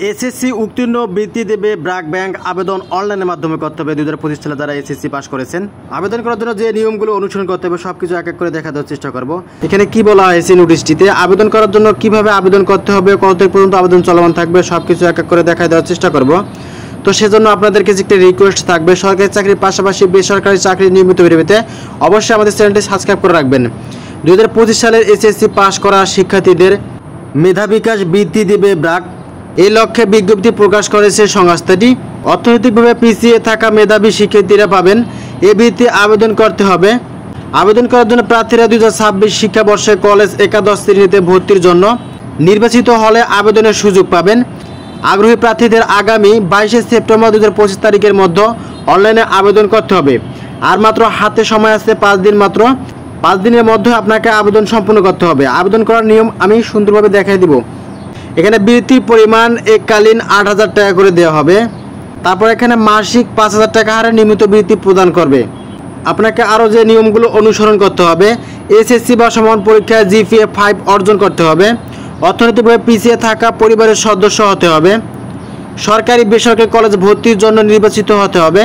SSC উত্তীর্ণ বৃত্তি দেবে ব্র্যাক ব্যাংক। আবেদন অনলাইনের মাধ্যমে করতে হবে 2025 সালে যারা এসএসসি পাস করেছেন। আবেদন করার জন্য যে নিয়মগুলো অনুসরণ করতে হবে সবকিছু এক এক করে দেখা দেওয়ার চেষ্টা করব। এখানে কি বলা হয়েছে নোটিশটিতে, আবেদন করার জন্য কিভাবে আবেদন করতে হবে, কত তারিখ পর্যন্ত আবেদন চলমান থাকবে, সবকিছু এক এক করে দেখা দেওয়ার চেষ্টা করব। তো সেজন্য আপনাদেরকে যে একটা রিকোয়েস্ট থাকবে, সরকারি চাকরির পাশাপাশি বেসরকারি চাকরি নিয়মিত ভিডিও পেতে অবশ্যই আমাদের চ্যানেলটি সাবস্ক্রাইব করে রাখবেন। 2025 সালের এসএসসি পাস করা শিক্ষার্থীদের মেধা বিকাশ বৃত্তি দেবে ব্র্যাক। এই লক্ষ্যে বিজ্ঞপ্তি প্রকাশ করেছে সংস্থাটি। অর্থনৈতিকভাবে পিছিয়ে থাকা মেধাবী শিক্ষার্থীরা পাবেন এই বৃত্তি আবেদন করতে হবে। আবেদন করার জন্য প্রার্থীরা 2026 শিক্ষাবর্ষে কলেজ একাদশ শ্রেণীতে ভর্তির জন্য নির্বাচিত হলে আবেদনের সুযোগ পাবেন। আগ্রহী প্রার্থীদের আগামী 22 সেপ্টেম্বর 2025 তারিখের মধ্যে অনলাইনে আবেদন করতে হবে। আর মাত্র হাতে সময় আছে 5 দিন, মাত্র 5 দিনের মধ্যে আপনাকে আবেদন সম্পূর্ণ করতে হবে। আবেদন করার নিয়ম আমি সুন্দরভাবে দেখাই দিব। এখানে বৃত্তির পরিমাণ এককালীন 8,000 টাকা করে দেওয়া হবে। তারপর এখানে মাসিক 5,000 টাকা হারে নিয়মিত বৃত্তি প্রদান করবে। আপনাকে আরও যে নিয়মগুলো অনুসরণ করতে হবে, এসএসসি বা সমান পরীক্ষায় জিপিএ 5 অর্জন করতে হবে। অর্থনৈতিকভাবে পিছিয়ে থাকা পরিবারের সদস্য হতে হবে। সরকারি বেসরকারি কলেজ ভর্তির জন্য নির্বাচিত হতে হবে।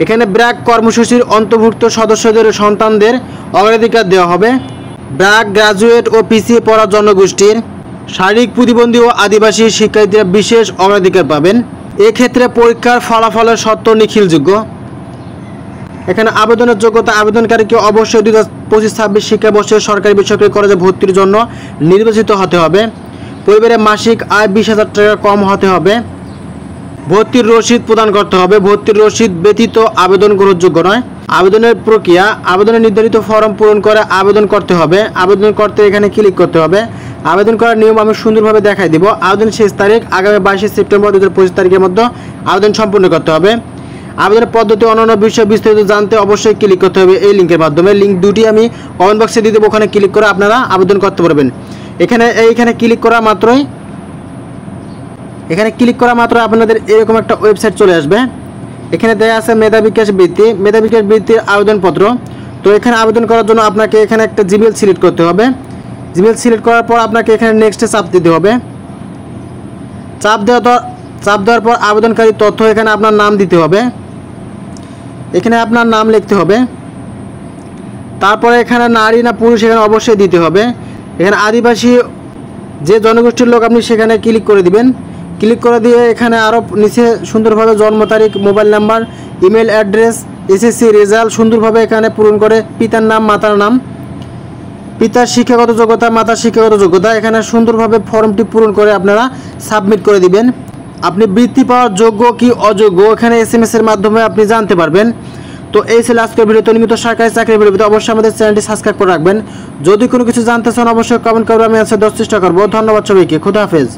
এখানে ব্র্যাক কর্মসূচির অন্তর্ভুক্ত সদস্যদের সন্তানদের অগ্রাধিকার দেওয়া হবে। ব্র্যাক গ্রাজুয়েট ও পিছিয়ে পড়া জনগোষ্ঠীর, শারীরিক প্রতিবন্ধী ও আদিবাসী শিক্ষার্থীরা বিশেষ অগ্রাধিকার পাবেন। এক্ষেত্রে পরীক্ষার ফলাফলের শর্ত নিখিলযোগ্য। এখানে আবেদনের যোগ্যতা, আবেদনকারীকে অবশ্যই 2025-26 শিক্ষাবর্ষে সরকারি বেসরকারি কলেজে ভর্তির জন্য নির্বাচিত হতে হবে। পরিবারের মাসিক আয় 20,000 টাকা কম হতে হবে। ভর্তির রসিদ প্রদান করতে হবে। ভর্তির রসিদ ব্যতীত আবেদন গ্রহণযোগ্য নয়। আবেদনের প্রক্রিয়া, আবেদনের নির্ধারিত ফর্ম পূরণ করে আবেদন করতে হবে। আবেদন করতে এখানে ক্লিক করতে হবে। আবেদন করার নিয়ম আমি সুন্দরভাবে দেখাই দিব। আবেদন শেষ তারিখ আগামী 22 সেপ্টেম্বর 2025 তারিখের মধ্যে আবেদন সম্পূর্ণ করতে হবে। আবেদনের পদ্ধতি অন্যান্য বিষয় বিস্তারিত জানতে অবশ্যই ক্লিক করতে হবে এই লিঙ্কের মাধ্যমে। লিঙ্ক দুটি আমি কমেন্ট বক্সে দিয়ে দেবো, ওখানে ক্লিক করে আপনারা আবেদন করতে পারবেন। এইখানে ক্লিক করা মাত্র আপনাদের এরকম একটা ওয়েবসাইট চলে আসবে। এখানে দেয়া আছে মেধা বিকাশ বৃত্তি, মেধা বিকাশ বৃত্তির আবেদনপত্র। তো এখানে আবেদন করার জন্য আপনাকে এখানে একটা জিমেল সিলেক্ট করতে হবে। জিমেল সিলেক্ট করার পর আপনাকে এখানে নেক্সটে চাপ দিতে হবে। চাপ দেওয়ার পর আবেদনকারী তথ্য, এখানে আপনার নাম দিতে হবে। এখানে আপনার নাম লিখতে হবে। তারপরে এখানে নারী না পুরুষ এখানে অবশ্যই দিতে হবে। এখানে আদিবাসী যে জনগোষ্ঠীর লোক আপনি সেখানে ক্লিক করে দিবেন। ক্লিক করে দিয়ে এখানে আরও নিচে সুন্দরভাবে জন্ম তারিখ, mobile number, email address, SSC result সুন্দরভাবে এখানে পূরণ করে, পিতার নাম, মাতার নাম, পিতার শিক্ষাগত যোগ্যতা, মাতার শিক্ষাগত যোগ্যতা এখানে সুন্দরভাবে ফর্মটি পূরণ করে আপনারা সাবমিট করে দিবেন। আপনি বৃত্তি পাওয়ার যোগ্য কি অযোগ্য এখানে SMS এর মাধ্যমে আপনি জানতে পারবেন। তো এই ছিল আজকের ভিডিও। নিয়মিত সরকারি চাকরির ভিডিওতে অবশ্যই আমাদের চ্যানেলটি সাবস্ক্রাইব করে রাখবেন। যদি কোনো কিছু জানতে চান অবশ্যই কমেন্ট করবেন, আমি আনসার দেওয়ার চেষ্টা করবো। ধন্যবাদ সবাইকে। খুদা হাফেজ।